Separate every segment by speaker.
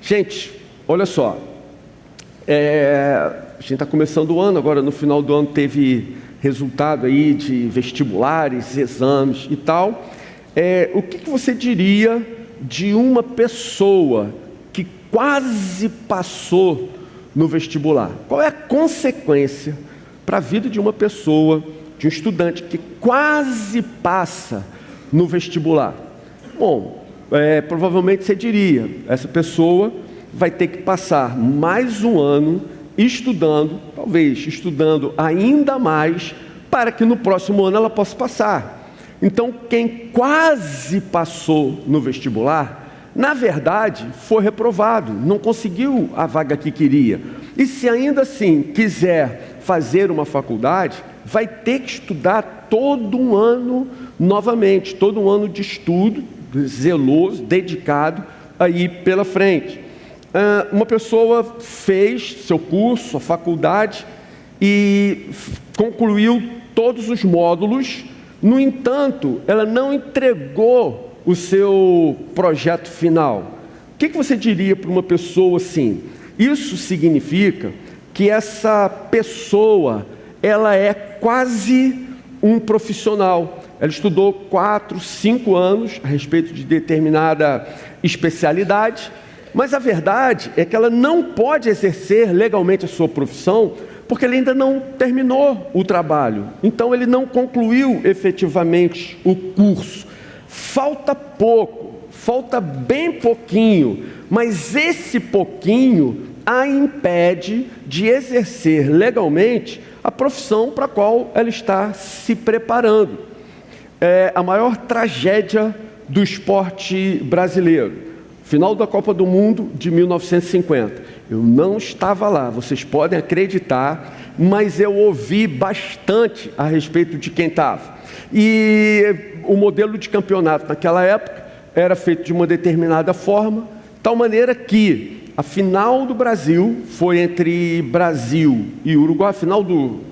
Speaker 1: Gente, olha só, a gente está começando o ano, agora no final do ano teve resultado aí de vestibulares, exames e tal. O que você diria de uma pessoa que quase passou no vestibular? Qual é a consequência para a vida de uma pessoa, de um estudante que quase passa no vestibular? Bom, provavelmente você diria, essa pessoa vai ter que passar mais um ano estudando, talvez estudando ainda mais, para que no próximo ano ela possa passar. Então, quem quase passou no vestibular, na verdade, foi reprovado, não conseguiu a vaga que queria. E se ainda assim quiser fazer uma faculdade, vai ter que estudar todo um ano novamente, todo um ano de estudo, zeloso, dedicado aí pela frente. Uma pessoa fez seu curso, sua faculdade e concluiu todos os módulos. No entanto, ela não entregou o seu projeto final. O que você diria para uma pessoa assim? Isso significa que essa pessoa, ela é quase um profissional. Ela estudou 4, 5 anos a respeito de determinada especialidade, mas a verdade é que ela não pode exercer legalmente a sua profissão porque ele ainda não terminou o trabalho. Então ele não concluiu efetivamente o curso. Falta pouco, falta bem pouquinho, mas esse pouquinho a impede de exercer legalmente a profissão para a qual ela está se preparando. É a maior tragédia do esporte brasileiro. Final da Copa do Mundo de 1950. Eu não estava lá, vocês podem acreditar, mas eu ouvi bastante a respeito de quem estava. E o modelo de campeonato naquela época era feito de uma determinada forma, tal maneira que a final do Brasil foi entre Brasil e Uruguai. A final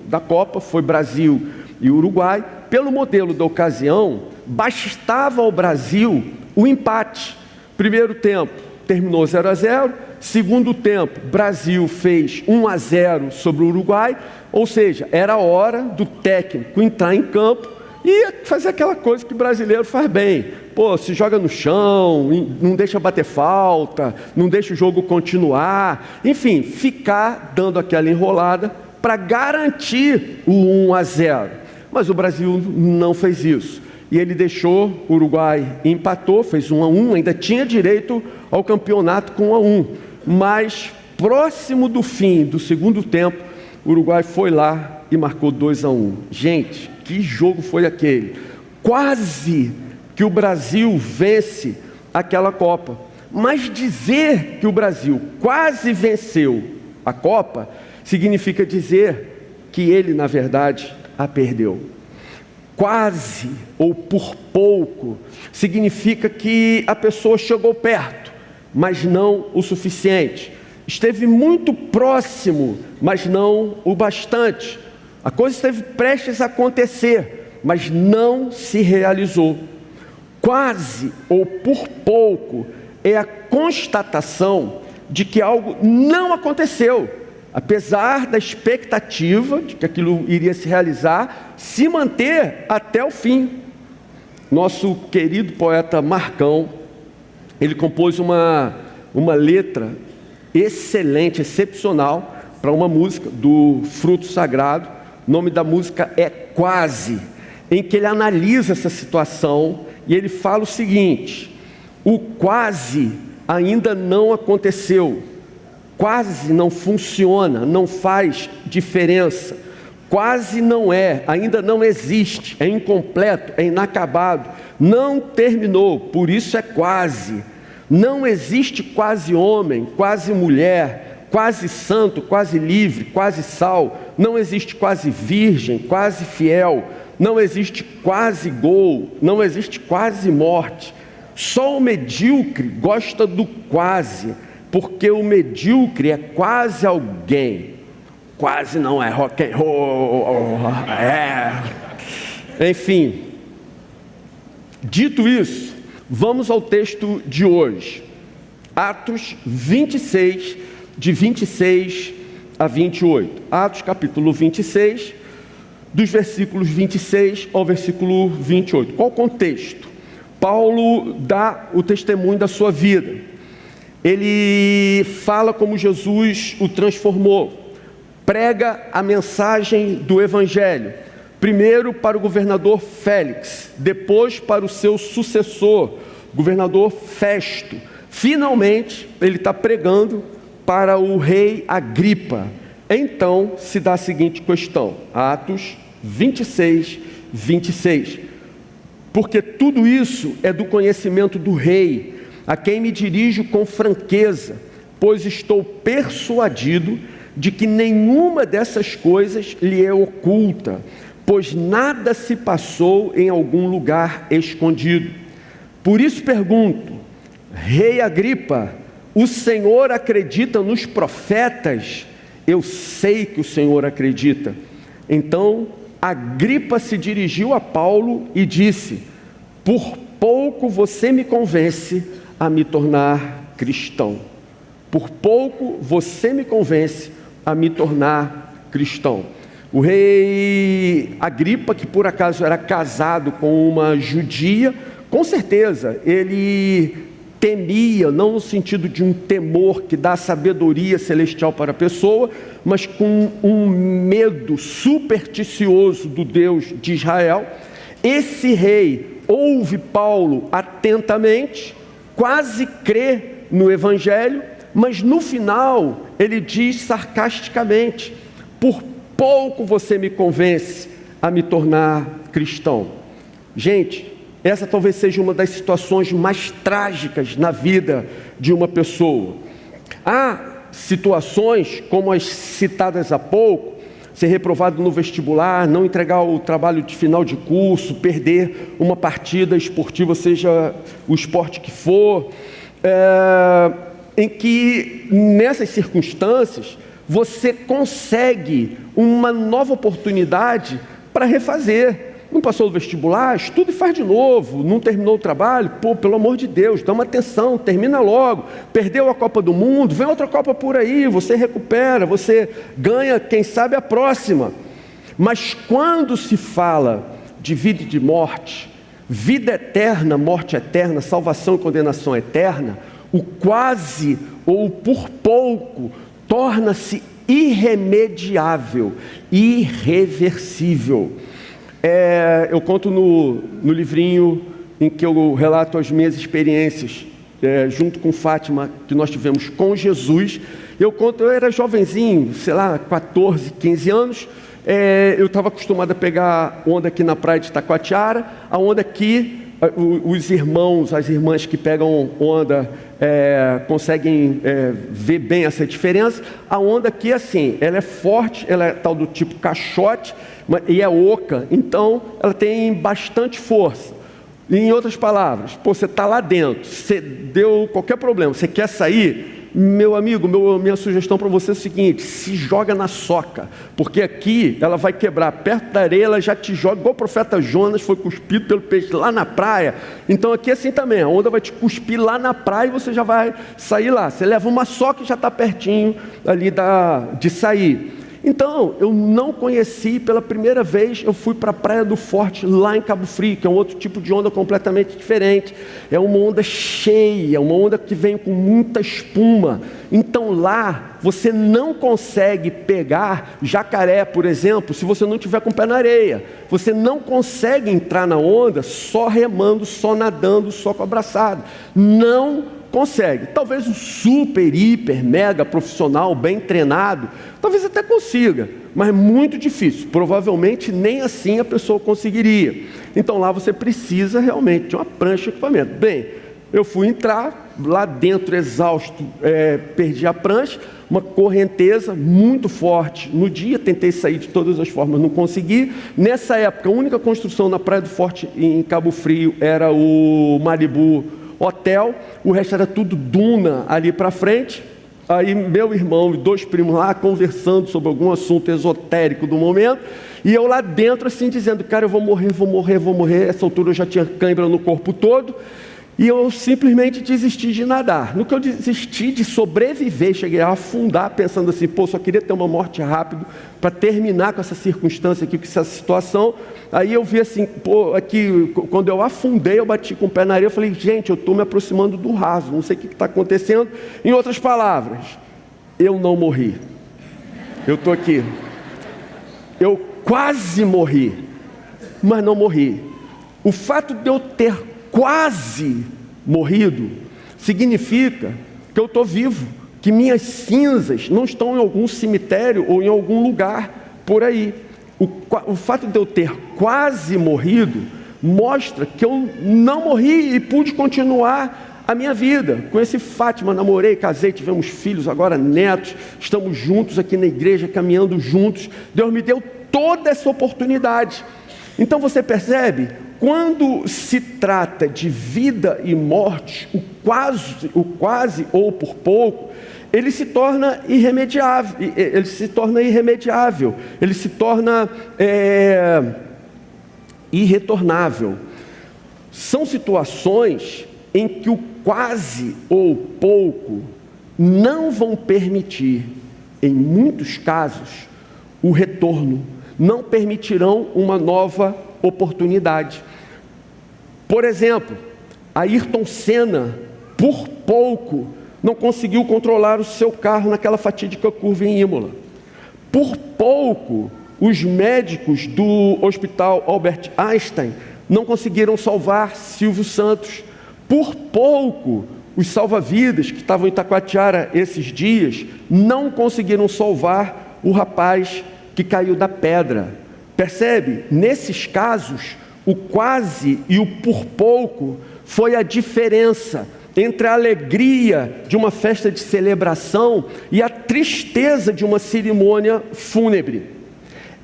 Speaker 1: da Copa foi Brasil e Uruguai. Pelo modelo da ocasião, bastava ao Brasil o empate. Primeiro tempo terminou 0-0, segundo tempo Brasil fez 1-0 sobre o Uruguai, ou seja, era a hora do técnico entrar em campo e fazer aquela coisa que o brasileiro faz bem. Se joga no chão, não deixa bater falta, não deixa o jogo continuar, enfim, ficar dando aquela enrolada para garantir o 1-0. Mas o Brasil não fez isso. E ele deixou o Uruguai, empatou, fez 1-1, ainda tinha direito ao campeonato com 1-1. Mas, próximo do fim do segundo tempo, o Uruguai foi lá e marcou 2-1. Gente, que jogo foi aquele? Quase que o Brasil vence aquela Copa. Mas dizer que o Brasil quase venceu a Copa, significa dizer que ele, na verdade, a perdeu. Quase ou por pouco significa que a pessoa chegou perto, mas não o suficiente. Esteve muito próximo, mas não o bastante. A coisa esteve prestes a acontecer, mas não se realizou. Quase ou por pouco é a constatação de que algo não aconteceu, apesar da expectativa de que aquilo iria se realizar, se manter até o fim. Nosso querido poeta Marcão, ele compôs uma letra excelente, excepcional, para uma música do Fruto Sagrado. O nome da música é Quase, em que ele analisa essa situação e ele fala o seguinte: o quase ainda não aconteceu. Quase não funciona, não faz diferença. Quase não é, ainda não existe, é incompleto, é inacabado, não terminou, por isso é quase. Não existe quase homem, quase mulher, quase santo, quase livre, quase sal. Não existe quase virgem, quase fiel. Não existe quase gol, não existe quase morte. Só o medíocre gosta do quase, porque o medíocre é quase alguém. Quase não é rock and roll, Enfim, dito isso, vamos ao texto de hoje. Atos 26, de 26 a 28. Atos capítulo 26, dos versículos 26 ao versículo 28. Qual o contexto? Paulo dá o testemunho da sua vida. Ele fala como Jesus o transformou. Prega a mensagem do Evangelho. Primeiro para o governador Félix, depois para o seu sucessor, governador Festo. Finalmente, ele está pregando para o rei Agripa. Então, se dá a seguinte questão, Atos 26, 26. Porque tudo isso é do conhecimento do rei, a quem me dirijo com franqueza, pois estou persuadido de que nenhuma dessas coisas lhe é oculta, pois nada se passou em algum lugar escondido. Por isso pergunto, rei Agripa, o Senhor acredita nos profetas? Eu sei que o Senhor acredita. Então Agripa se dirigiu a Paulo e disse: por pouco você me convence a me tornar cristão. Por pouco você me convence a me tornar cristão. O rei Agripa, que por acaso era casado com uma judia, com certeza ele temia, não no sentido de um temor que dá sabedoria celestial para a pessoa, mas com um medo supersticioso do Deus de Israel. Esse rei ouve Paulo atentamente, quase crê no Evangelho, mas no final ele diz sarcasticamente: por pouco você me convence a me tornar cristão. Gente, essa talvez seja uma das situações mais trágicas na vida de uma pessoa. Há situações como as citadas há pouco, ser reprovado no vestibular, não entregar o trabalho de final de curso, perder uma partida esportiva, seja o esporte que for, em que nessas circunstâncias você consegue uma nova oportunidade para refazer. Não passou no vestibular, estuda e faz de novo. Não terminou o trabalho, pelo amor de Deus, dá uma atenção, termina logo. Perdeu a Copa do Mundo, vem outra Copa por aí, você recupera, você ganha, quem sabe, a próxima. Mas quando se fala de vida e de morte, vida eterna, morte eterna, salvação e condenação eterna, o quase ou por pouco torna-se irremediável, irreversível. Eu conto no livrinho em que eu relato as minhas experiências, junto com Fátima, que nós tivemos com Jesus. Eu era jovenzinho, sei lá, 14, 15 anos, eu estava acostumado a pegar onda aqui na praia de Taquatiara, a onda aqui, os irmãos, as irmãs que pegam onda conseguem ver bem essa diferença. A onda aqui, assim, ela é forte, ela é tal do tipo caixote, e é oca, então ela tem bastante força. Em outras palavras, você está lá dentro, você deu qualquer problema, você quer sair, meu amigo, minha sugestão para você é o seguinte: se joga na soca, porque aqui ela vai quebrar, perto da areia ela já te joga, igual o profeta Jonas foi cuspido pelo peixe lá na praia. Então aqui é assim também, a onda vai te cuspir lá na praia e você já vai sair lá. Você leva uma soca e já está pertinho ali de sair. Então, eu não conheci, pela primeira vez, eu fui para a Praia do Forte, lá em Cabo Frio, que é um outro tipo de onda completamente diferente. É uma onda cheia, uma onda que vem com muita espuma. Então lá, você não consegue pegar jacaré, por exemplo, se você não tiver com o pé na areia. Você não consegue entrar na onda só remando, só nadando, só com a braçada. Não consegue. Talvez um super, hiper, mega profissional, bem treinado, talvez até consiga, mas é muito difícil. Provavelmente nem assim a pessoa conseguiria. Então lá você precisa realmente de uma prancha de equipamento. Bem, eu fui entrar lá dentro exausto, perdi a prancha, uma correnteza muito forte. No dia tentei sair de todas as formas, não consegui. Nessa época, a única construção na Praia do Forte em Cabo Frio era o Malibu Hotel, o resto era tudo duna ali para frente. Aí meu irmão e 2 primos lá conversando sobre algum assunto esotérico do momento, e eu lá dentro assim dizendo: cara, eu vou morrer. Essa altura eu já tinha cãibra no corpo todo, E eu simplesmente desisti de nadar. No que eu desisti de sobreviver, cheguei a afundar pensando assim, só queria ter uma morte rápida para terminar com essa circunstância aqui, com essa situação. Aí eu vi assim, aqui, quando eu afundei, eu bati com o pé na areia, eu falei, gente, eu estou me aproximando do raso, não sei o que está acontecendo. Em outras palavras, eu não morri. Eu estou aqui. Eu quase morri, mas não morri. O fato de eu ter quase morrido significa que eu estou vivo, que minhas cinzas não estão em algum cemitério ou em algum lugar por aí. O fato de eu ter quase morrido mostra que eu não morri e pude continuar a minha vida. Conheci Fátima, namorei, casei, tivemos filhos, agora netos, estamos juntos aqui na igreja, caminhando juntos. Deus me deu toda essa oportunidade. Então você percebe, quando se trata de vida e morte, o quase ou por pouco, ele se torna irremediável, ele se torna irretornável. São situações em que o quase ou pouco não vão permitir, em muitos casos, o retorno, não permitirão uma nova oportunidade. Por exemplo, Ayrton Senna, por pouco, não conseguiu controlar o seu carro naquela fatídica curva em Imola. Por pouco, os médicos do Hospital Albert Einstein não conseguiram salvar Silvio Santos. Por pouco, os salva-vidas que estavam em Itacoatiara esses dias não conseguiram salvar o rapaz que caiu da pedra. Percebe? Nesses casos, o quase e o por pouco foi a diferença entre a alegria de uma festa de celebração e a tristeza de uma cerimônia fúnebre.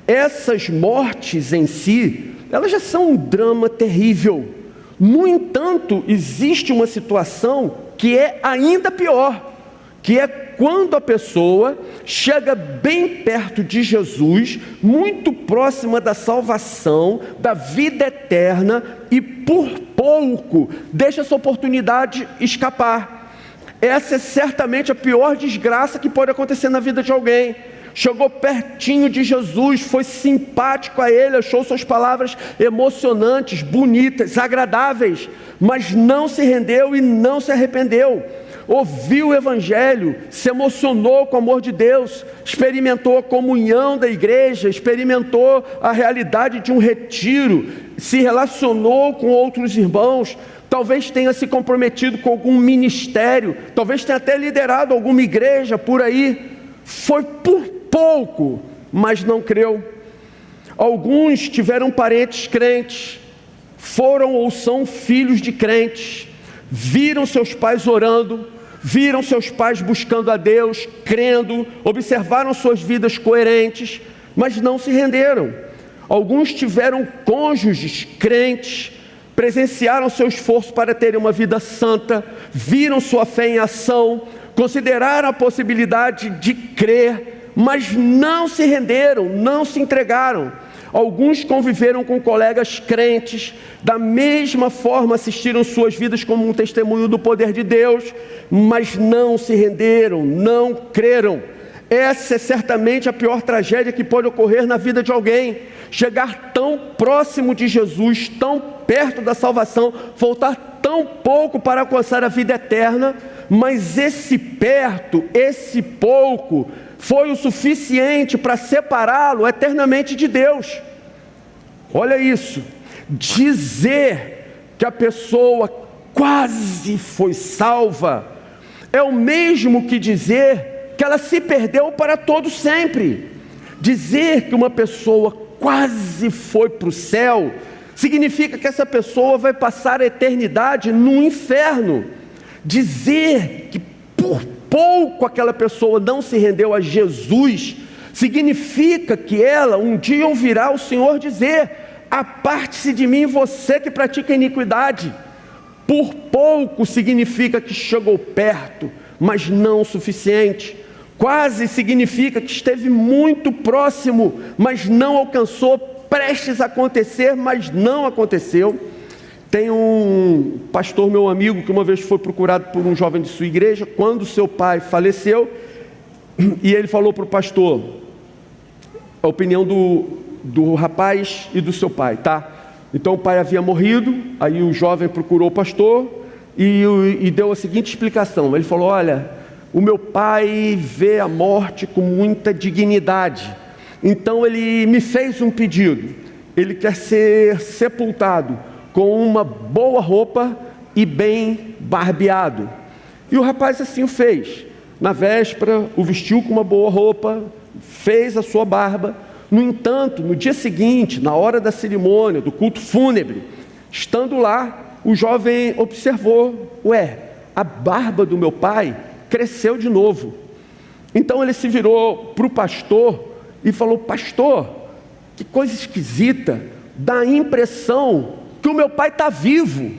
Speaker 1: Essas mortes em si, elas já são um drama terrível. No entanto, existe uma situação que é ainda pior, que é quando a pessoa chega bem perto de Jesus, muito próxima da salvação, da vida eterna, e por pouco deixa essa oportunidade escapar. Essa é certamente a pior desgraça que pode acontecer na vida de alguém. Chegou pertinho de Jesus, foi simpático a Ele, achou suas palavras emocionantes, bonitas, agradáveis, mas não se rendeu e não se arrependeu. Ouviu o Evangelho, se emocionou com o amor de Deus, experimentou a comunhão da igreja, experimentou a realidade de um retiro, se relacionou com outros irmãos, talvez tenha se comprometido com algum ministério, talvez tenha até liderado alguma igreja por aí. Foi por pouco, mas não creu. Alguns tiveram parentes crentes, foram ou são filhos de crentes, viram seus pais orando, viram seus pais buscando a Deus, crendo, observaram suas vidas coerentes, mas não se renderam. Alguns tiveram cônjuges crentes, presenciaram seu esforço para terem uma vida santa, viram sua fé em ação, consideraram a possibilidade de crer, mas não se renderam, não se entregaram. Alguns conviveram com colegas crentes, da mesma forma assistiram suas vidas como um testemunho do poder de Deus, mas não se renderam, não creram. Essa é certamente a pior tragédia que pode ocorrer na vida de alguém. Chegar tão próximo de Jesus, tão perto da salvação, faltar tão pouco para alcançar a vida eterna, mas esse perto, esse pouco, foi o suficiente para separá-lo eternamente de Deus. Olha isso, dizer que a pessoa quase foi salva é o mesmo que dizer que ela se perdeu para todo sempre. Dizer que uma pessoa quase foi para o céu significa que essa pessoa vai passar a eternidade no inferno. Dizer que por pouco aquela pessoa não se rendeu a Jesus significa que ela um dia ouvirá o Senhor dizer: aparte-se de mim, você que pratica iniquidade. Por pouco significa que chegou perto, mas não o suficiente. Quase significa que esteve muito próximo, mas não alcançou, prestes a acontecer, mas não aconteceu. Tem um pastor, meu amigo, que uma vez foi procurado por um jovem de sua igreja, quando seu pai faleceu, e ele falou para o pastor a opinião do rapaz e do seu pai, tá? Então o pai havia morrido, aí o jovem procurou o pastor e deu a seguinte explicação. Ele falou: olha, o meu pai vê a morte com muita dignidade, então ele me fez um pedido. Ele quer ser sepultado com uma boa roupa e bem barbeado. E o rapaz assim o fez. Na véspera, o vestiu com uma boa roupa, fez a sua barba. No entanto, no dia seguinte, na hora da cerimônia, do culto fúnebre, estando lá, o jovem observou: ué, a barba do meu pai cresceu de novo. Então ele se virou para o pastor e falou: pastor, que coisa esquisita, dá a impressão que o meu pai está vivo,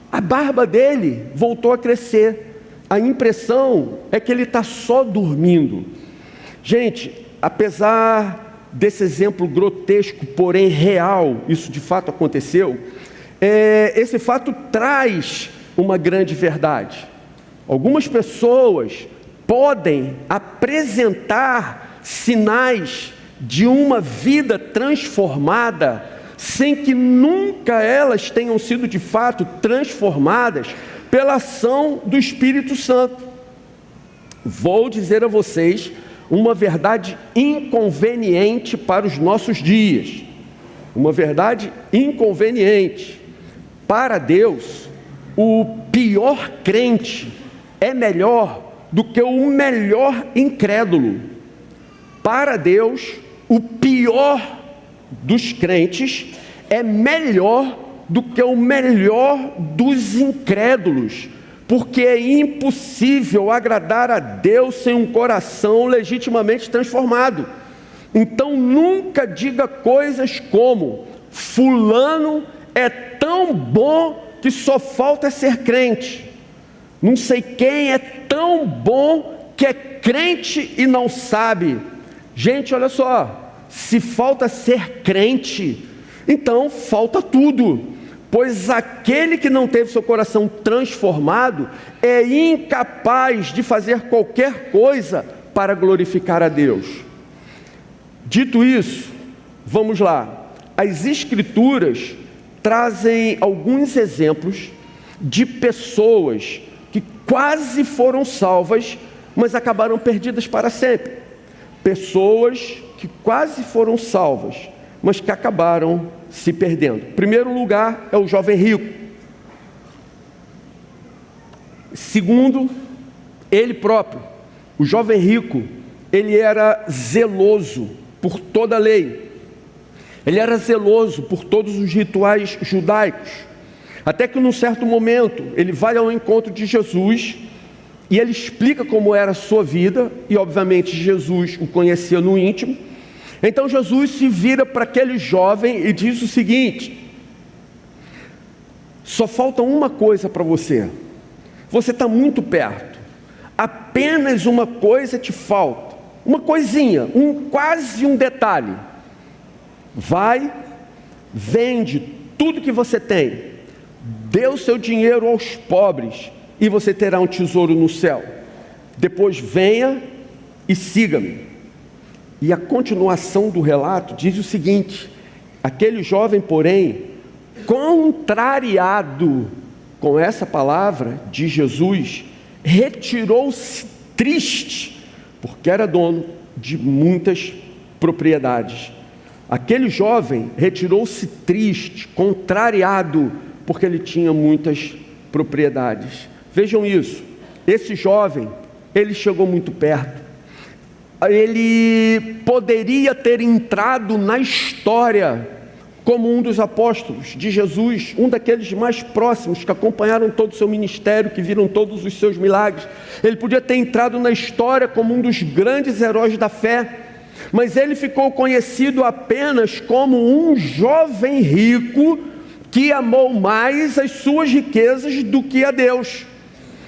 Speaker 1: a barba dele voltou a crescer, a impressão é que ele está só dormindo. Gente, apesar desse exemplo grotesco, porém real, isso de fato aconteceu, esse fato traz uma grande verdade. Algumas pessoas podem apresentar sinais de uma vida transformada, sem que nunca elas tenham sido de fato transformadas pela ação do Espírito Santo. Vou dizer a vocês uma verdade inconveniente para os nossos dias. Uma verdade inconveniente. Para Deus, o pior crente é melhor do que o melhor incrédulo. Para Deus, o pior dos crentes é melhor do que o melhor dos incrédulos, porque é impossível agradar a Deus sem um coração legitimamente transformado. Então nunca diga coisas como: fulano é tão bom que só falta ser crente, não sei quem é tão bom que é crente e não sabe. Gente, olha só, se falta ser crente, então falta tudo, pois aquele que não teve seu coração transformado é incapaz de fazer qualquer coisa para glorificar a Deus. Dito isso, vamos lá. As Escrituras trazem alguns exemplos de pessoas que quase foram salvas, mas acabaram perdidas para sempre. Pessoas que quase foram salvas, mas que acabaram se perdendo. Em primeiro lugar é o jovem rico. Segundo, ele próprio. O jovem rico, ele era zeloso por toda a lei. Ele era zeloso por todos os rituais judaicos. Até que num certo momento, ele vai ao encontro de Jesus e ele explica como era a sua vida, e obviamente Jesus o conhecia no íntimo. Então Jesus se vira para aquele jovem e diz o seguinte: só falta uma coisa para você, você está muito perto, apenas uma coisa te falta, uma coisinha, quase um detalhe. Vai, vende tudo que você tem, dê o seu dinheiro aos pobres, e você terá um tesouro no céu. Depois venha e siga-me. E a continuação do relato diz o seguinte: aquele jovem, porém, contrariado com essa palavra de Jesus, retirou-se triste, porque era dono de muitas propriedades. Aquele jovem retirou-se triste, contrariado, porque ele tinha muitas propriedades. Vejam isso, esse jovem, ele chegou muito perto, ele poderia ter entrado na história como um dos apóstolos de Jesus, um daqueles mais próximos que acompanharam todo o seu ministério, que viram todos os seus milagres. Ele podia ter entrado na história como um dos grandes heróis da fé, mas ele ficou conhecido apenas como um jovem rico que amou mais as suas riquezas do que a Deus.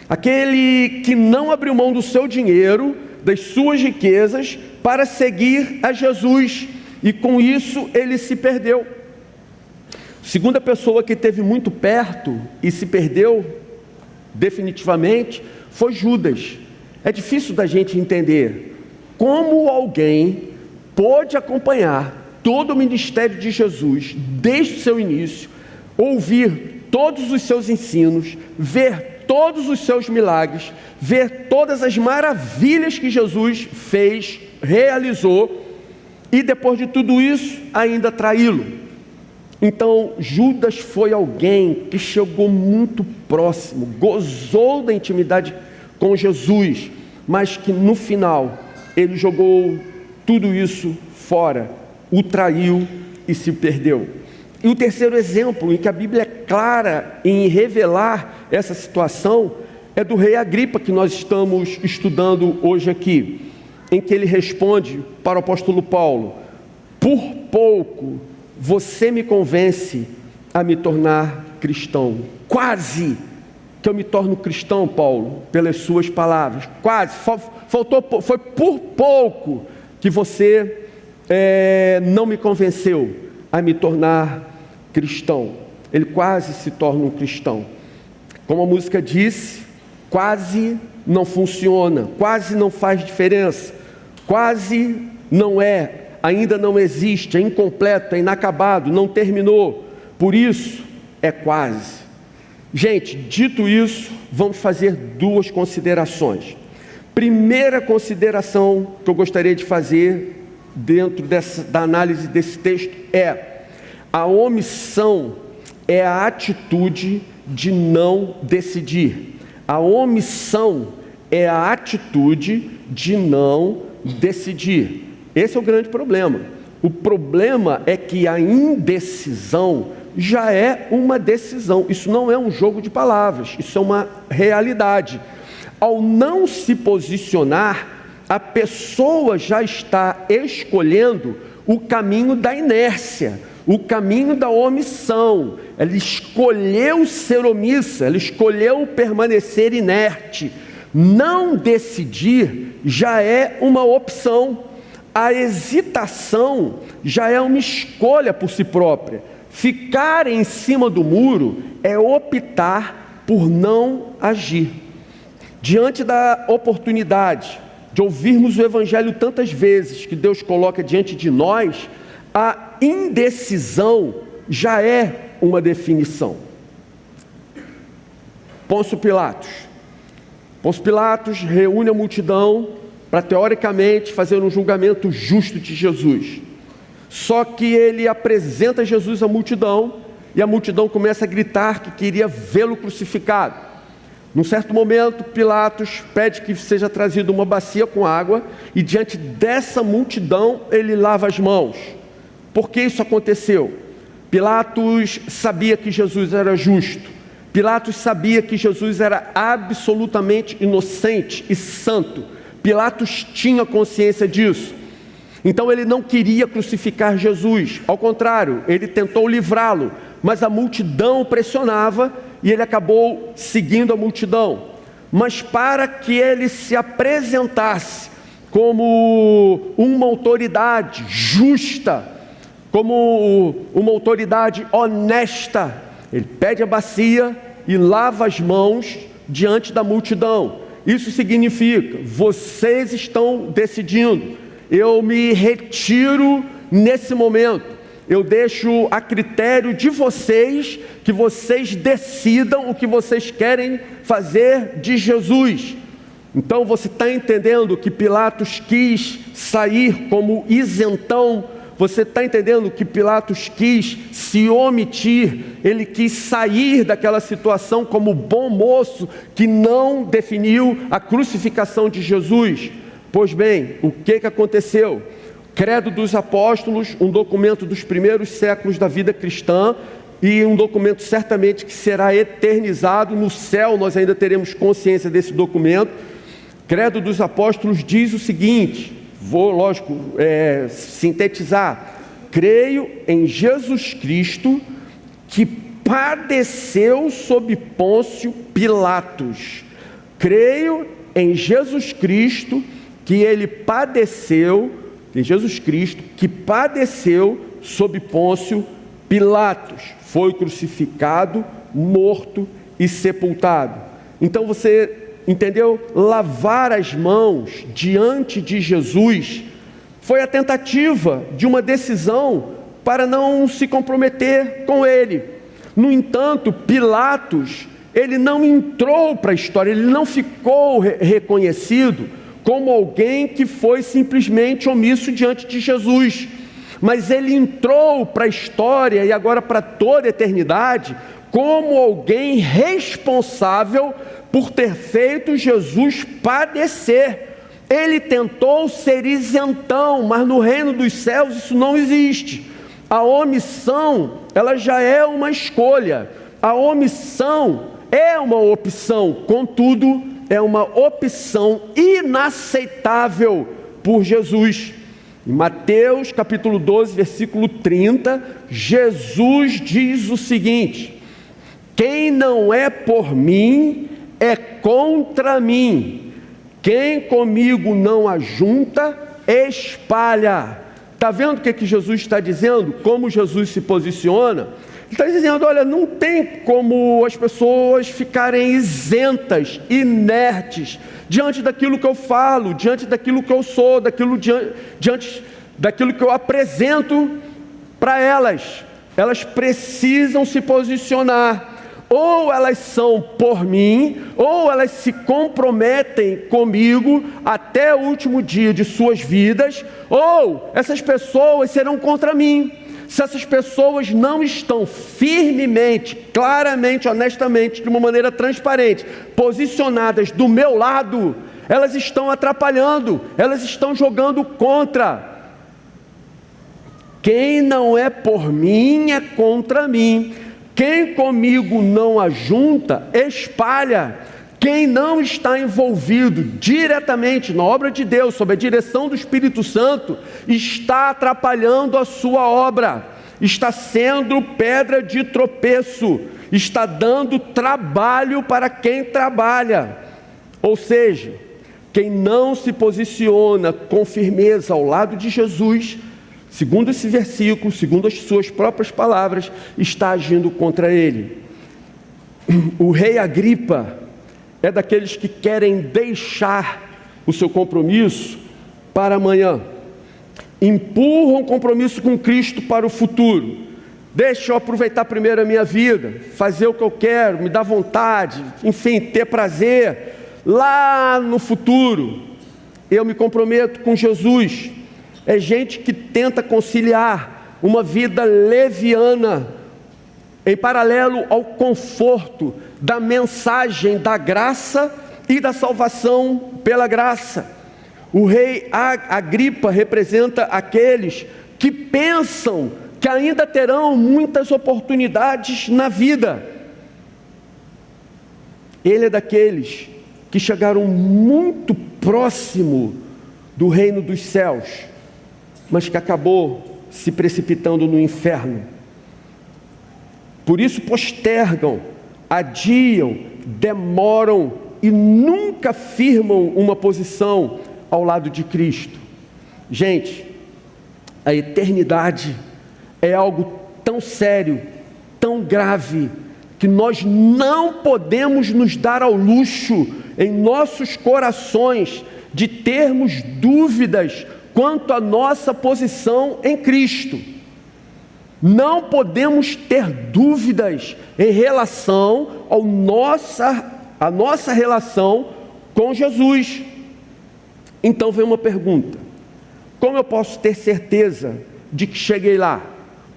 Speaker 1: Aquele que não abriu mão do seu dinheiro, das suas riquezas, para seguir a Jesus, e com isso ele se perdeu. Segunda pessoa que esteve muito perto e se perdeu definitivamente foi Judas. É difícil da gente entender como alguém pôde acompanhar todo o ministério de Jesus desde o seu início, ouvir todos os seus ensinos, ver todos os seus milagres, ver todas as maravilhas que Jesus fez, realizou, e depois de tudo isso ainda traí-lo. Então Judas foi alguém que chegou muito próximo, gozou da intimidade com Jesus, mas que no final ele jogou tudo isso fora, o traiu e se perdeu. E o terceiro exemplo em que a Bíblia é clara em revelar essa situação é do rei Agripa, que nós estamos estudando hoje aqui, em que ele responde para o apóstolo Paulo: por pouco você me convence a me tornar cristão. Quase que eu me torno cristão, Paulo, pelas suas palavras. Quase, foi por pouco que você não me convenceu a me tornar cristão. Ele quase se torna um cristão. Como a música disse, quase não funciona, quase não faz diferença, quase não é, ainda não existe, é incompleto, é inacabado, não terminou. Por isso, é quase. Gente, dito isso, vamos fazer duas considerações. Primeira consideração que eu gostaria de fazer dentro da análise desse texto é: a omissão é a atitude de não decidir. A omissão é a atitude de não decidir. Esse é o grande problema. O problema é que a indecisão já é uma decisão. Isso não é um jogo de palavras, isso é uma realidade. Ao não se posicionar, a pessoa já está escolhendo o caminho da inércia, o caminho da omissão. Ela escolheu ser omissa, ela escolheu permanecer inerte. Não decidir já é uma opção. A hesitação já é uma escolha por si própria. Ficar em cima do muro é optar por não agir. Diante da oportunidade de ouvirmos o Evangelho tantas vezes que Deus coloca diante de nós, a indecisão já é uma definição. Pôncio Pilatos reúne a multidão para teoricamente fazer um julgamento justo de Jesus. Só que ele apresenta Jesus à multidão e a multidão começa a gritar que queria vê-lo crucificado. Num certo momento, Pilatos pede que seja trazida uma bacia com água e diante dessa multidão ele lava as mãos. Por que isso aconteceu? Pilatos sabia que Jesus era justo. Pilatos sabia que Jesus era absolutamente inocente e santo. Pilatos tinha consciência disso. Então ele não queria crucificar Jesus. Ao contrário, ele tentou livrá-lo, mas a multidão pressionava e ele acabou seguindo a multidão. Mas para que ele se apresentasse como uma autoridade justa, como uma autoridade honesta, ele pede a bacia e lava as mãos diante da multidão. Isso significa: vocês estão decidindo, eu me retiro nesse momento, eu deixo a critério de vocês, que vocês decidam o que vocês querem fazer de Jesus. Então você está entendendo que Pilatos quis sair como isentão? Você está entendendo que Pilatos quis se omitir? Ele quis sair daquela situação como bom moço que não definiu a crucificação de Jesus. Pois bem, o que aconteceu? Credo dos Apóstolos, um documento dos primeiros séculos da vida cristã e um documento certamente que será eternizado no céu. Nós ainda teremos consciência desse documento. Credo dos Apóstolos diz o seguinte, vou, lógico, sintetizar: creio em Jesus Cristo, que padeceu sob Pôncio Pilatos. Creio em Jesus Cristo, que ele padeceu, em Jesus Cristo, que padeceu sob Pôncio Pilatos foi crucificado, morto e sepultado. Então você entendeu? Lavar as mãos diante de Jesus foi a tentativa de uma decisão para não se comprometer com ele. No entanto, Pilatos, ele não entrou para a história, ele não ficou reconhecido como alguém que foi simplesmente omisso diante de Jesus, mas ele entrou para a história e agora para toda a eternidade como alguém responsável por ter feito Jesus padecer. Ele tentou ser isentão, mas no reino dos céus isso não existe. A omissão, ela já é uma escolha. A omissão é uma opção, contudo, é uma opção inaceitável por Jesus. Em Mateus capítulo 12, versículo 30, Jesus diz o seguinte: quem não é por mim, é contra mim. Quem comigo não ajunta, espalha. Está vendo o que Jesus está dizendo? Como Jesus se posiciona? Ele está dizendo, olha, não tem como as pessoas ficarem isentas, inertes, diante daquilo que eu falo, diante daquilo que eu sou, diante daquilo que eu apresento para elas. Elas precisam se posicionar. Ou elas são por mim, ou elas se comprometem comigo até o último dia de suas vidas, ou essas pessoas serão contra mim. Se essas pessoas não estão firmemente, claramente, honestamente, de uma maneira transparente, posicionadas do meu lado, elas estão atrapalhando, elas estão jogando contra. Quem não é por mim é contra mim. Quem comigo não ajunta, espalha. Quem não está envolvido diretamente na obra de Deus, sob a direção do Espírito Santo, está atrapalhando a sua obra, está sendo pedra de tropeço, está dando trabalho para quem trabalha. Ou seja, quem não se posiciona com firmeza ao lado de Jesus, segundo esse versículo, segundo as suas próprias palavras, está agindo contra ele. O rei Agripa é daqueles que querem deixar o seu compromisso para amanhã. Empurram o compromisso com Cristo para o futuro. Deixa eu aproveitar primeiro a minha vida, fazer o que eu quero, me dar vontade, enfim, ter prazer. Lá no futuro, eu me comprometo com Jesus. É gente que tenta conciliar uma vida leviana em paralelo ao conforto da mensagem da graça e da salvação pela graça. O rei Agripa representa aqueles que pensam que ainda terão muitas oportunidades na vida. Ele é daqueles que chegaram muito próximo do reino dos céus, mas que acabou se precipitando no inferno. Por isso postergam, adiam, demoram e nunca firmam uma posição ao lado de Cristo. Gente, a eternidade é algo tão sério, tão grave, que nós não podemos nos dar ao luxo em nossos corações de termos dúvidas quanto à nossa posição em Cristo. Não podemos ter dúvidas em relação à nossa relação com Jesus. Então vem uma pergunta: como eu posso ter certeza de que cheguei lá?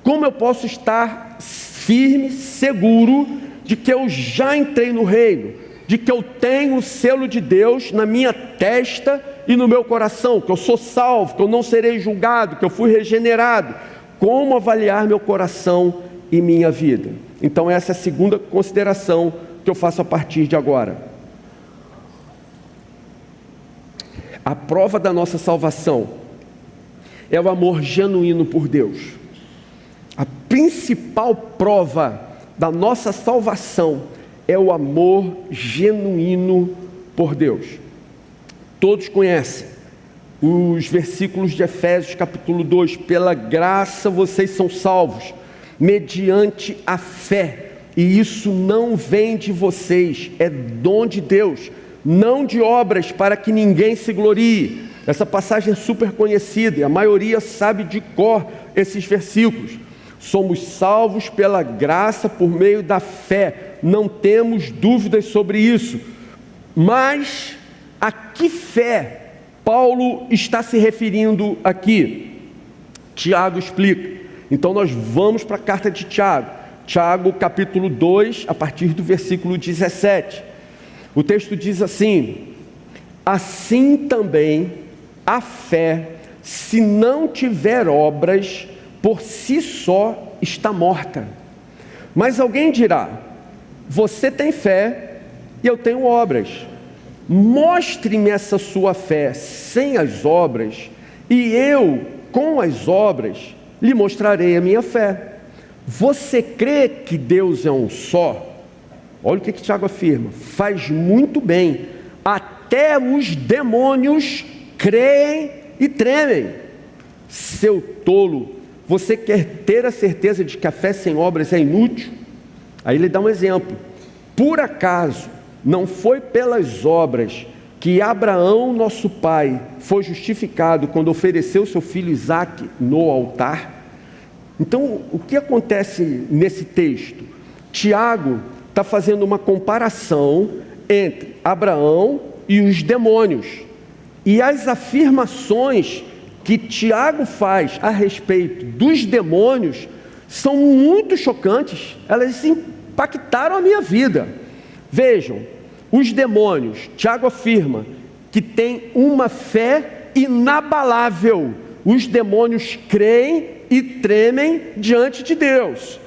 Speaker 1: Como eu posso estar firme, seguro de que eu já entrei no reino, de que eu tenho o selo de Deus na minha testa e no meu coração, que eu sou salvo, que eu não serei julgado, que eu fui regenerado? Como avaliar meu coração e minha vida? Então essa é a segunda consideração que eu faço a partir de agora. A prova da nossa salvação é o amor genuíno por Deus. A principal prova da nossa salvação é o amor genuíno por Deus. Todos conhecem os versículos de Efésios capítulo 2, pela graça vocês são salvos, mediante a fé. E isso não vem de vocês, é dom de Deus, não de obras para que ninguém se glorie. Essa passagem é super conhecida e a maioria sabe de cor esses versículos. Somos salvos pela graça por meio da fé, não temos dúvidas sobre isso. Mas a que fé Paulo está se referindo aqui? Tiago explica. Então nós vamos para a carta de Tiago. Tiago capítulo 2, a partir do versículo 17. O texto diz assim: assim também a fé, se não tiver obras, por si só está morta. Mas alguém dirá: você tem fé e eu tenho obras. Mostre-me essa sua fé sem as obras, e eu, com as obras, lhe mostrarei a minha fé. Você crê que Deus é um só? Olha o que Tiago afirma: faz muito bem, até os demônios creem e tremem. Seu tolo, você quer ter a certeza de que a fé sem obras é inútil? Aí ele dá um exemplo: por acaso não foi pelas obras que Abraão, nosso pai, foi justificado quando ofereceu seu filho Isaque no altar? Então, o que acontece nesse texto? Tiago está fazendo uma comparação entre Abraão e os demônios. E as afirmações que Tiago faz a respeito dos demônios são muito chocantes. Elas impactaram a minha vida. Vejam, os demônios, Tiago afirma que tem uma fé inabalável. Os demônios creem e tremem diante de Deus.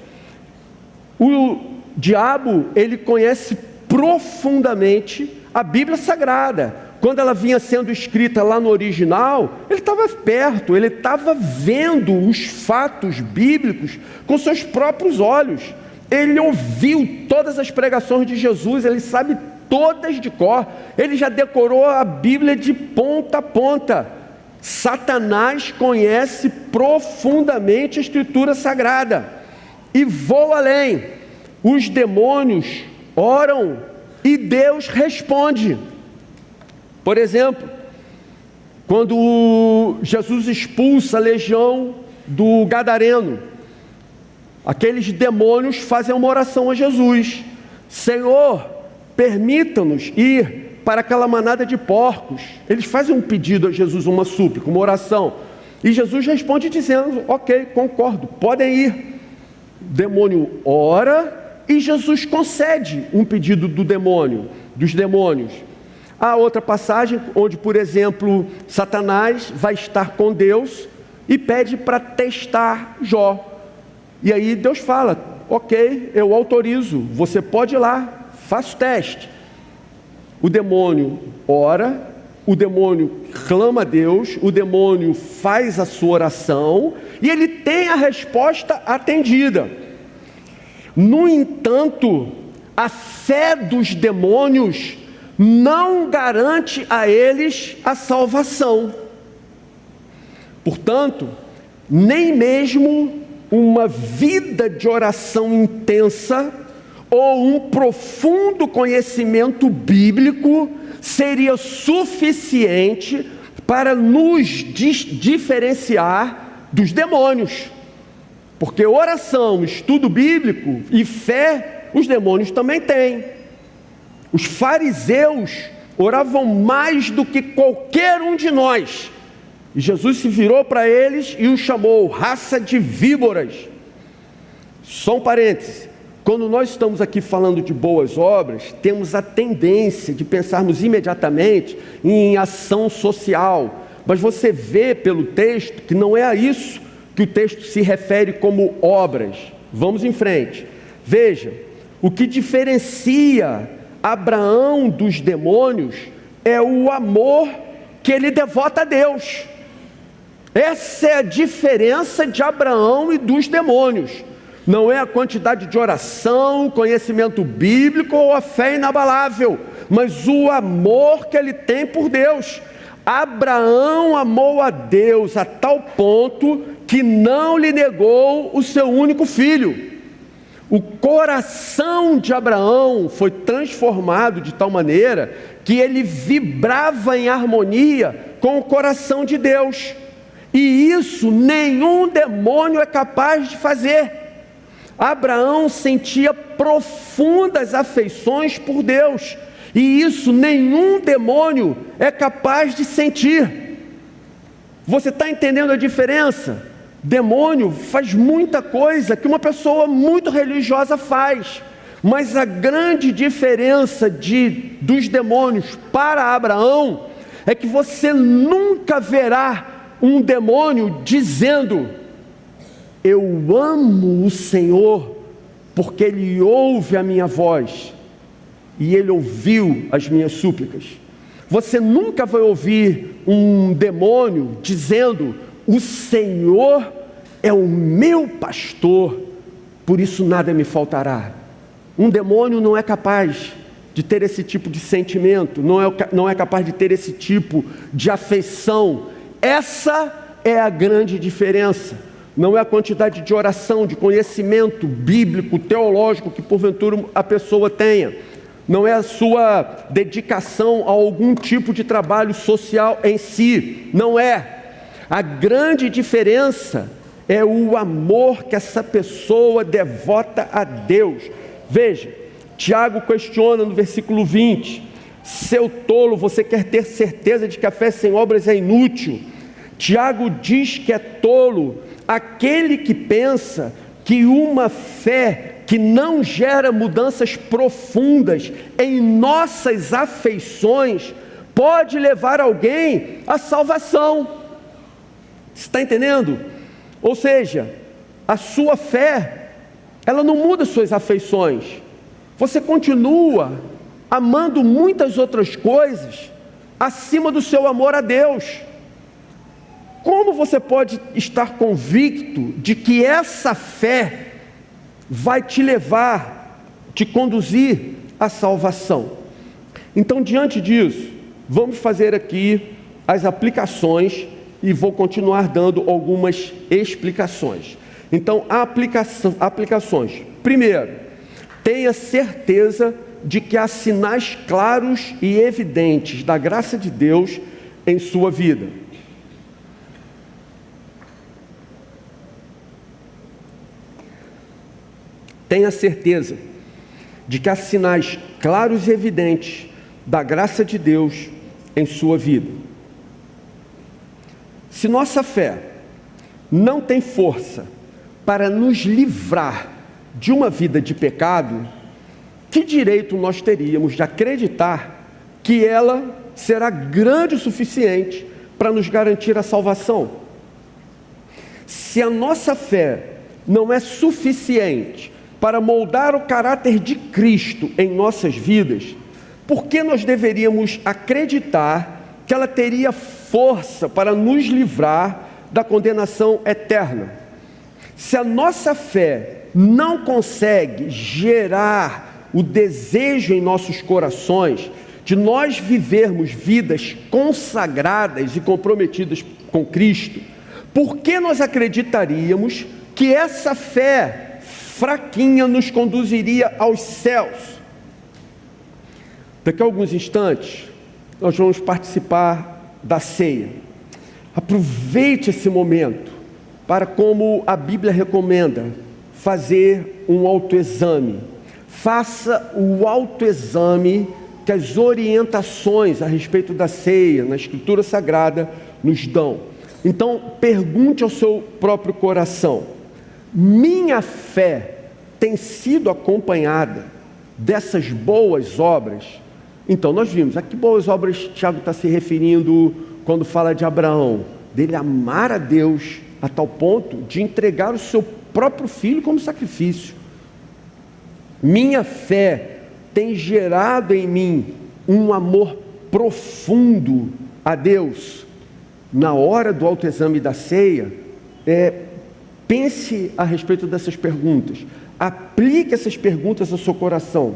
Speaker 1: O diabo, ele conhece profundamente a Bíblia Sagrada. Quando ela vinha sendo escrita lá no original, ele estava perto, ele estava vendo os fatos bíblicos com seus próprios olhos. Ele ouviu todas as pregações de Jesus, ele sabe todas de cor, ele já decorou a Bíblia de ponta a ponta. Satanás conhece profundamente a Escritura Sagrada. E vou além: os demônios oram e Deus responde. Por exemplo, quando Jesus expulsa a legião do Gadareno, aqueles demônios fazem uma oração a Jesus: Senhor, permita-nos ir para aquela manada de porcos. Eles fazem um pedido a Jesus, uma súplica, uma oração, e Jesus responde dizendo: ok, concordo, podem ir. O demônio ora e Jesus concede um pedido dos demônios. Há outra passagem onde, por exemplo, Satanás vai estar com Deus e pede para testar Jó. E aí Deus fala: ok, eu autorizo, você pode ir lá, faça o teste. O demônio ora, o demônio clama a Deus, o demônio faz a sua oração e ele tem a resposta atendida. No entanto, a fé dos demônios não garante a eles a salvação. Portanto, nem mesmo uma vida de oração intensa ou um profundo conhecimento bíblico seria suficiente para nos diferenciar dos demônios. Porque oração, estudo bíblico e fé, os demônios também têm. Os fariseus oravam mais do que qualquer um de nós. E Jesus se virou para eles e os chamou raça de víboras. Só um parêntese. Quando nós estamos aqui falando de boas obras, temos a tendência de pensarmos imediatamente em ação social. Mas você vê pelo texto que não é a isso que o texto se refere como obras. Vamos em frente. Veja, o que diferencia Abraão dos demônios é o amor que ele devota a Deus. Essa é a diferença de Abraão e dos demônios. Não é a quantidade de oração, conhecimento bíblico ou a fé inabalável, mas o amor que ele tem por Deus. Abraão amou a Deus a tal ponto que não lhe negou o seu único filho. O coração de Abraão foi transformado de tal maneira que ele vibrava em harmonia com o coração de Deus. E isso nenhum demônio é capaz de fazer. Abraão sentia profundas afeições por Deus, e isso nenhum demônio é capaz de sentir. Você está entendendo a diferença? Demônio faz muita coisa que uma pessoa muito religiosa faz, mas a grande diferença dos demônios para Abraão é que você nunca verá um demônio dizendo: eu amo o Senhor porque Ele ouve a minha voz e Ele ouviu as minhas súplicas. Você nunca vai ouvir um demônio dizendo: o Senhor é o meu pastor, por isso nada me faltará. Um demônio não é capaz de ter esse tipo de sentimento, não é capaz de ter esse tipo de afeição. Essa é a grande diferença. Não é a quantidade de oração, de conhecimento bíblico, teológico que porventura a pessoa tenha. Não é a sua dedicação a algum tipo de trabalho social em si. Não é. A grande diferença é o amor que essa pessoa devota a Deus. Veja, Tiago questiona no versículo 20: seu tolo, você quer ter certeza de que a fé sem obras é inútil? Tiago diz que é tolo aquele que pensa que uma fé que não gera mudanças profundas em nossas afeições pode levar alguém à salvação. Você está entendendo? Ou seja, a sua fé, ela não muda suas afeições. Você continua amando muitas outras coisas acima do seu amor a Deus. Como você pode estar convicto de que essa fé vai te levar, te conduzir à salvação? Então, diante disso, vamos fazer aqui as aplicações e vou continuar dando algumas explicações. Então, aplicações. Primeiro, tenha certeza de que há sinais claros e evidentes da graça de Deus em sua vida. Tenha certeza de que há sinais claros e evidentes da graça de Deus em sua vida. Se nossa fé não tem força para nos livrar de uma vida de pecado, que direito nós teríamos de acreditar que ela será grande o suficiente para nos garantir a salvação? Se a nossa fé não é suficiente para moldar o caráter de Cristo em nossas vidas, por que nós deveríamos acreditar que ela teria força para nos livrar da condenação eterna? Se a nossa fé não consegue gerar o desejo em nossos corações de nós vivermos vidas consagradas e comprometidas com Cristo, por que nós acreditaríamos que essa fé fraquinha nos conduziria aos céus? Daqui a alguns instantes, nós vamos participar da ceia. Aproveite esse momento para, como a Bíblia recomenda, fazer um autoexame. Faça o autoexame que as orientações a respeito da ceia na Escritura Sagrada nos dão. Então, pergunte ao seu próprio coração: minha fé tem sido acompanhada dessas boas obras? Então, nós vimos a que boas obras Tiago está se referindo quando fala de Abraão, dele amar a Deus a tal ponto de entregar o seu próprio filho como sacrifício. Minha fé tem gerado em mim um amor profundo a Deus. Na hora do autoexame da ceia, pense a respeito dessas perguntas, aplique essas perguntas ao seu coração.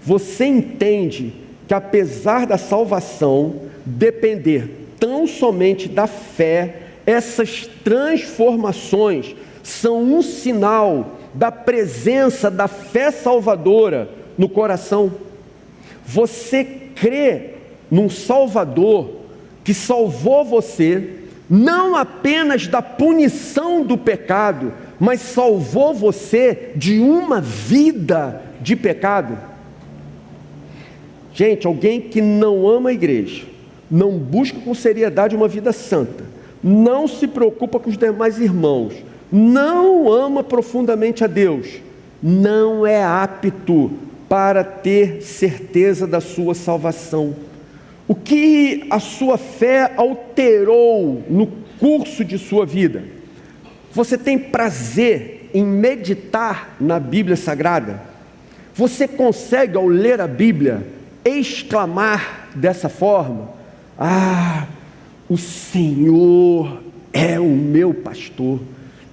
Speaker 1: Você entende que, apesar da salvação depender tão somente da fé, essas transformações são um sinal da presença da fé salvadora no coração. Você crê num Salvador que salvou você, não apenas da punição do pecado, mas salvou você de uma vida de pecado. Gente, alguém que não ama a igreja, não busca com seriedade uma vida santa, não se preocupa com os demais irmãos, não ama profundamente a Deus, não é apto para ter certeza da sua salvação. O que a sua fé alterou no curso de sua vida? Você tem prazer em meditar na Bíblia Sagrada? Você consegue, ao ler a Bíblia, exclamar dessa forma: ah, o Senhor é o meu pastor,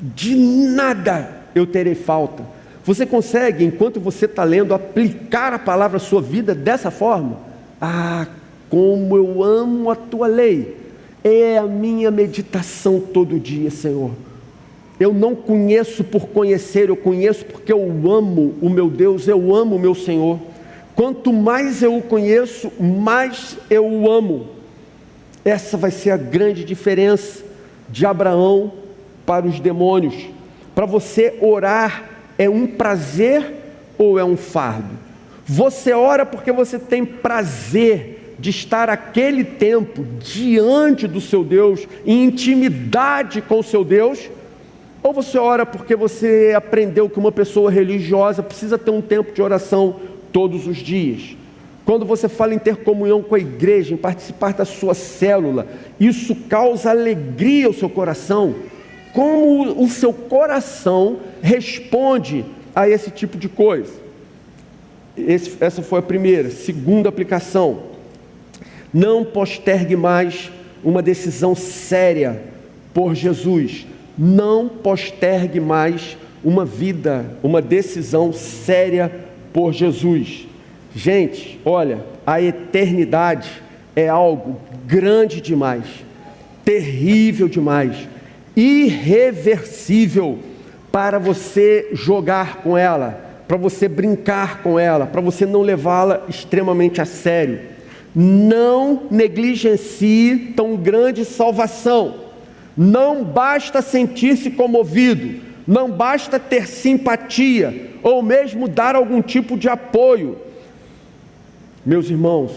Speaker 1: de nada eu terei falta. Você consegue, enquanto você está lendo, aplicar a palavra à sua vida dessa forma? Ah, como eu amo a tua lei, é a minha meditação todo dia, Senhor. Eu não conheço por conhecer, eu conheço porque eu amo o meu Deus, eu amo o meu Senhor. Quanto mais eu o conheço, mais eu o amo. Essa vai ser a grande diferença de Abraão para os demônios. Para você, orar é um prazer ou é um fardo? Você ora porque você tem prazer de estar aquele tempo diante do seu Deus, em intimidade com o seu Deus? Ou você ora porque você aprendeu que uma pessoa religiosa precisa ter um tempo de oração todos os dias? Quando você fala em ter comunhão com a igreja, em participar da sua célula, isso causa alegria ao seu coração? Como o seu coração responde a esse tipo de coisa? Essa foi a primeira. Segunda aplicação: não postergue mais uma decisão séria por Jesus. Não postergue mais uma decisão séria por Jesus. Gente, olha, a eternidade é algo grande demais, terrível demais, irreversível para você jogar com ela, para você brincar com ela, para você não levá-la extremamente a sério. Não negligencie tão grande salvação. Não basta sentir-se comovido, não basta ter simpatia, ou mesmo dar algum tipo de apoio. Meus irmãos,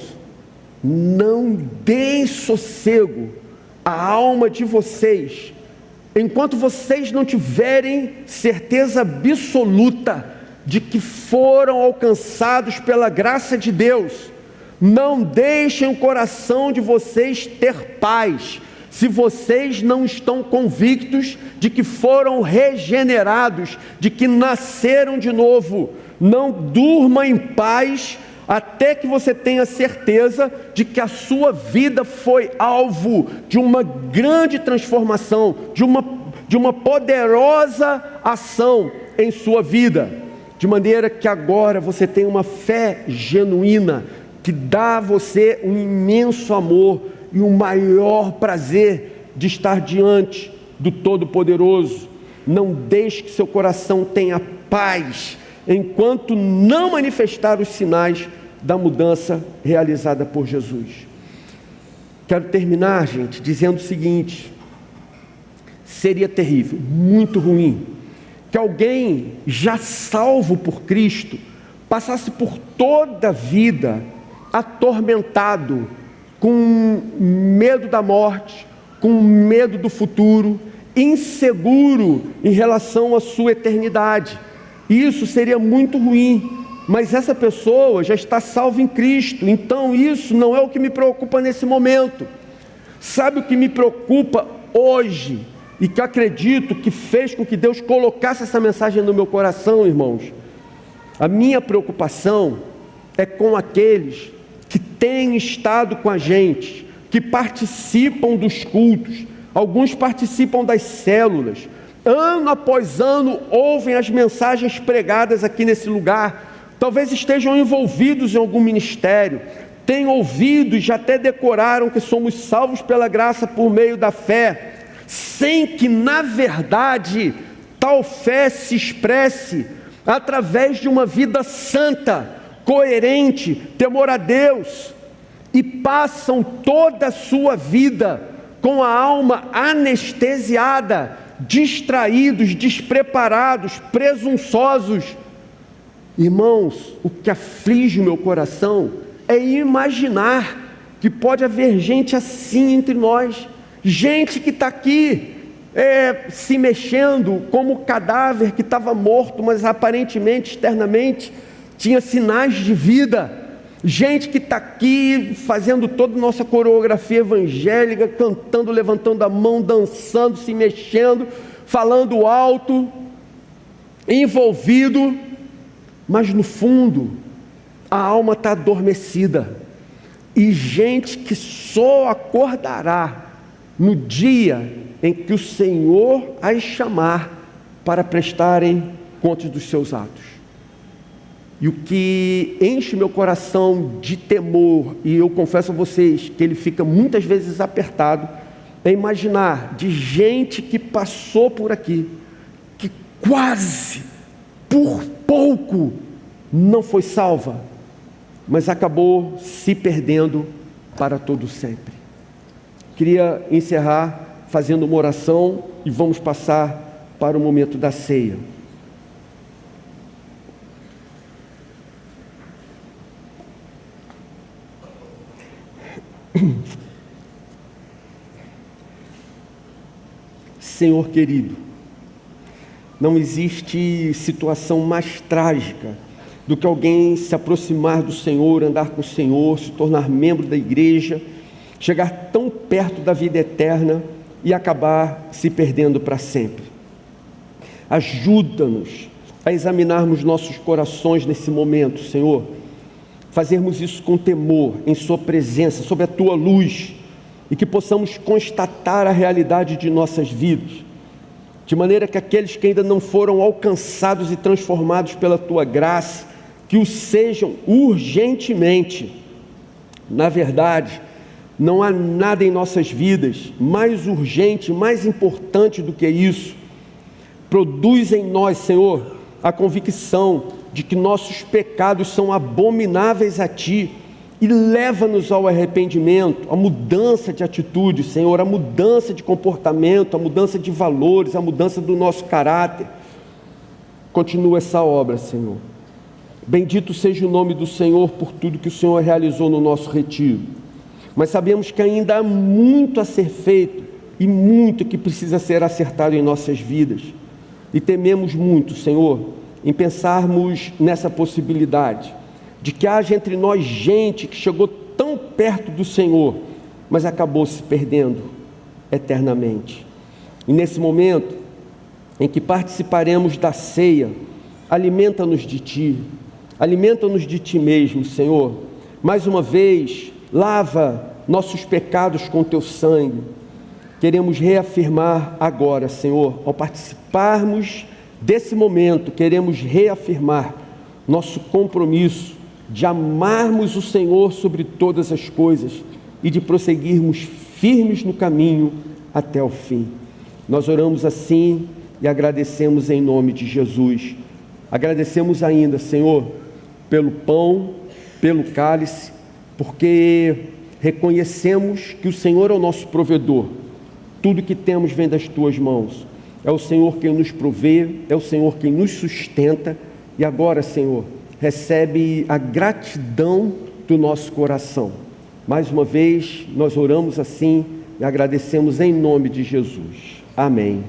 Speaker 1: não deem sossego à alma de vocês, enquanto vocês não tiverem certeza absoluta de que foram alcançados pela graça de Deus. Não deixem o coração de vocês ter paz, se vocês não estão convictos de que foram regenerados, de que nasceram de novo. Não durma em paz até que você tenha certeza de que a sua vida foi alvo de uma grande transformação, de uma poderosa ação em sua vida, de maneira que agora você tem uma fé genuína, que dá a você um imenso amor e um maior prazer de estar diante do Todo-Poderoso. Não deixe que seu coração tenha paz enquanto não manifestar os sinais da mudança realizada por Jesus. Quero terminar, gente, dizendo o seguinte: seria terrível, muito ruim, que alguém já salvo por Cristo passasse por toda a vida atormentado, com medo da morte, com medo do futuro, inseguro em relação à sua eternidade. Isso seria muito ruim, mas essa pessoa já está salva em Cristo, então isso não é o que me preocupa nesse momento. Sabe o que me preocupa hoje, e que acredito que fez com que Deus colocasse essa mensagem no meu coração, irmãos? A minha preocupação é com aqueles que têm estado com a gente, que participam dos cultos, alguns participam das células, ano após ano ouvem as mensagens pregadas aqui nesse lugar, talvez estejam envolvidos em algum ministério, tenham ouvido e já até decoraram que somos salvos pela graça por meio da fé, sem que, na verdade, tal fé se expresse através de uma vida santa, coerente, temor a Deus, e passam toda a sua vida com a alma anestesiada, distraídos, despreparados, presunçosos. Irmãos, o que aflige o meu coração é imaginar que pode haver gente assim entre nós, gente que está aqui se mexendo como o cadáver que estava morto, mas aparentemente, externamente, tinha sinais de vida. Gente que está aqui fazendo toda a nossa coreografia evangélica, cantando, levantando a mão, dançando, se mexendo, falando alto, envolvido, mas no fundo a alma está adormecida. E gente que só acordará no dia em que o Senhor as chamar para prestarem contas dos seus atos. E o que enche meu coração de temor, e eu confesso a vocês que ele fica muitas vezes apertado, é imaginar de gente que passou por aqui, que quase, por pouco, não foi salva, mas acabou se perdendo para todo sempre. Queria encerrar fazendo uma oração e vamos passar para o momento da ceia. Senhor querido, não existe situação mais trágica do que alguém se aproximar do Senhor, andar com o Senhor, se tornar membro da igreja, chegar tão perto da vida eterna e acabar se perdendo para sempre. Ajuda-nos a examinarmos nossos corações nesse momento, Senhor, fazermos isso com temor, em Sua presença, sob a Tua luz, e que possamos constatar a realidade de nossas vidas, de maneira que aqueles que ainda não foram alcançados e transformados pela Tua graça, que o sejam urgentemente. Na verdade, não há nada em nossas vidas mais urgente, mais importante do que isso. Produz em nós, Senhor, a convicção de que nossos pecados são abomináveis a Ti, e leva-nos ao arrependimento, à mudança de atitude, Senhor, à mudança de comportamento, à mudança de valores, à mudança do nosso caráter. Continua essa obra, Senhor. Bendito seja o nome do Senhor por tudo que o Senhor realizou no nosso retiro. Mas sabemos que ainda há muito a ser feito e muito que precisa ser acertado em nossas vidas. E tememos muito, Senhor, em pensarmos nessa possibilidade de que haja entre nós gente que chegou tão perto do Senhor, mas acabou se perdendo eternamente. E nesse momento em que participaremos da ceia, alimenta-nos de Ti, alimenta-nos de Ti mesmo, Senhor. Mais uma vez, lava nossos pecados com Teu sangue. Queremos reafirmar agora, Senhor, ao participarmos desse momento, queremos reafirmar nosso compromisso de amarmos o Senhor sobre todas as coisas e de prosseguirmos firmes no caminho até o fim. Nós oramos assim e agradecemos em nome de Jesus. Agradecemos ainda, Senhor, pelo pão, pelo cálice, porque reconhecemos que o Senhor é o nosso provedor. Tudo que temos vem das Tuas mãos. É o Senhor quem nos provê, é o Senhor quem nos sustenta. E agora, Senhor, recebe a gratidão do nosso coração. Mais uma vez, nós oramos assim e agradecemos em nome de Jesus. Amém.